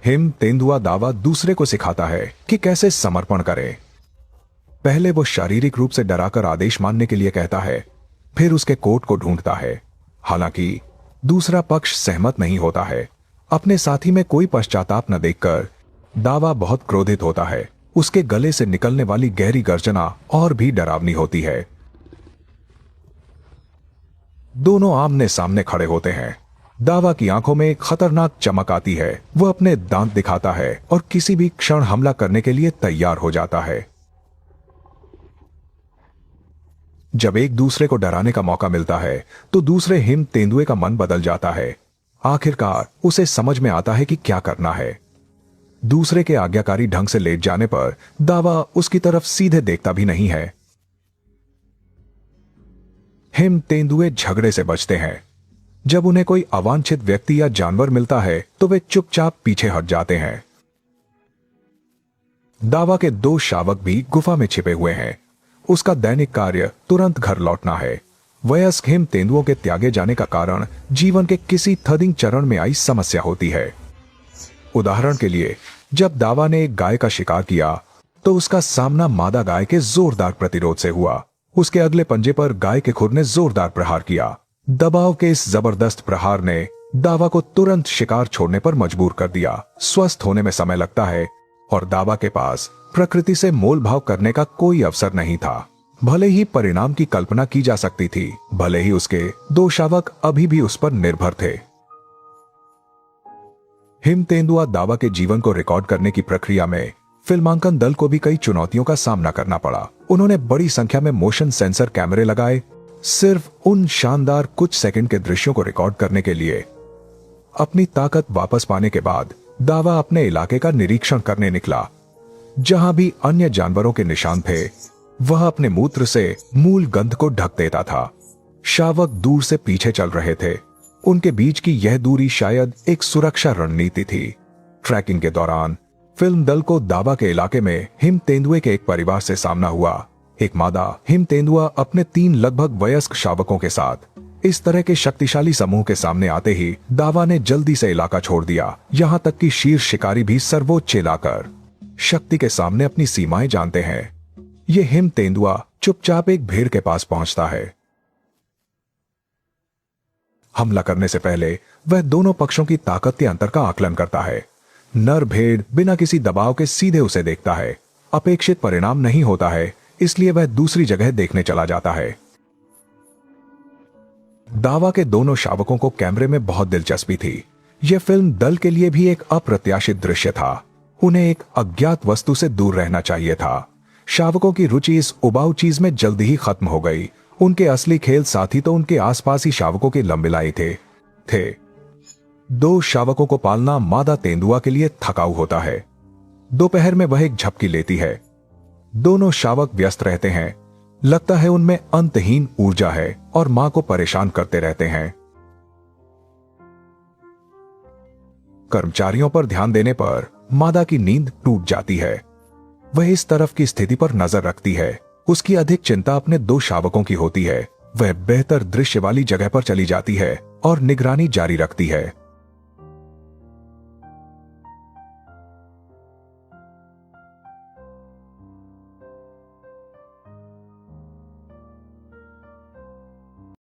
Him तेंदुआ दावा दूसरे को सिखाता है कि कैसे समर्पण करें। पहले वो शारीरिक रूप से डराकर आदेश मानने के लिए कहता है, फिर उसके कोट को ढूंढता है। हालांकि दूसरा पक्ष सहमत नहीं होता है। अपने साथी में कोई पश्चाताप न देखकर दावा बहुत क्रोधित होता है। उसके गले से निकलने वाली गहरी गर्जना और भी डरावनी होती है। दोनों आमने सामने खड़े होते हैं। दावा की आंखों में एक खतरनाक चमक आती है। वह अपने दांत दिखाता है और किसी भी क्षण हमला करने के लिए तैयार हो जाता है। जब एक दूसरे को डराने का मौका मिलता है तो दूसरे हिम तेंदुए का मन बदल जाता है। आखिरकार उसे समझ में आता है कि क्या करना है। दूसरे के आज्ञाकारी ढंग से लेट जाने पर दावा उसकी तरफ सीधे देखता भी नहीं है। हिम तेंदुए झगड़े से बचते हैं। जब उन्हें कोई अवांछित व्यक्ति या जानवर मिलता है तो वे चुपचाप पीछे हट जाते हैं। दावा के 2 शावक भी गुफा में छिपे हुए हैं। उसका दैनिक कार्य तुरंत घर लौटना है। वयस्क हिम तेंदुओं के त्यागे जाने का कारण जीवन के किसी थदिंग चरण में आई समस्या होती है। उदाहरण के लिए, जब दावा ने एक गाय का शिकार किया तो उसका सामना मादा गाय के जोरदार प्रतिरोध से हुआ। उसके अगले पंजे पर गाय के खुर ने जोरदार प्रहार किया। दबाव के इस जबरदस्त प्रहार ने दावा को तुरंत शिकार छोड़ने पर मजबूर कर दिया। स्वस्थ होने में समय लगता है और दावा के पास प्रकृति से मोल भाव करने का कोई अवसर नहीं था। भले ही परिणाम की कल्पना की जा सकती थी, भले ही उसके 2 शावक अभी भी उस पर निर्भर थे। हिम तेंदुआ दावा के जीवन को रिकॉर्ड करने की प्रक्रिया में फिल्मांकन दल को भी कई चुनौतियों का सामना करना पड़ा। उन्होंने बड़ी संख्या में मोशन सेंसर कैमरे लगाए, सिर्फ उन शानदार कुछ सेकंड के दृश्यों को रिकॉर्ड करने के लिए। अपनी ताकत वापस पाने के बाद दावा अपने इलाके का निरीक्षण करने निकला। जहां भी अन्य जानवरों के निशान थे, वह अपने मूत्र से मूल गंध को ढक देता था। शावक दूर से पीछे चल रहे थे। उनके बीच की यह दूरी शायद एक सुरक्षा रणनीति थी। ट्रैकिंग के दौरान फिल्म दल को दावा के इलाके में हिम तेंदुए के एक परिवार से सामना हुआ। एक मादा हिम तेंदुआ अपने 3 लगभग वयस्क शावकों के साथ। इस तरह के शक्तिशाली समूह के सामने आते ही दावा ने जल्दी से इलाका छोड़ दिया। यहां तक कि शीर्ष शिकारी भी सर्वोच्च लाकर शक्ति के सामने अपनी सीमाएं जानते हैं। ये हिम तेंदुआ चुपचाप एक भेड़ के पास पहुंचता है। हमला करने से पहले वह दोनों पक्षों की ताकत के अंतर का आकलन करता है। नर भेड़ बिना किसी दबाव के सीधे उसे देखता है। अपेक्षित परिणाम नहीं होता है, इसलिए वह दूसरी जगह देखने चला जाता है। दावा के दोनों शावकों को कैमरे में बहुत दिलचस्पी थी। यह फिल्म दल के लिए भी एक अप्रत्याशित दृश्य था। उन्हें एक अज्ञात वस्तु से दूर रहना चाहिए था। शावकों की रुचि इस उबाऊ चीज में जल्दी ही खत्म हो गई। उनके असली खेल साथी तो उनके आसपास ही शावकों के लंबिलाई थे। 2 शावकों को पालना मादा तेंदुआ के लिए थकाऊ होता है। दोपहर में वह एक झपकी लेती है। दोनों शावक व्यस्त रहते हैं। लगता है उनमें अंतहीन ऊर्जा है और मां को परेशान करते रहते हैं। कर्मचारियों पर ध्यान देने पर मादा की नींद टूट जाती है। वह इस तरफ की स्थिति पर नजर रखती है। उसकी अधिक चिंता अपने 2 शावकों की होती है। वह बेहतर दृश्य वाली जगह पर चली जाती है और निगरानी जारी रखती है।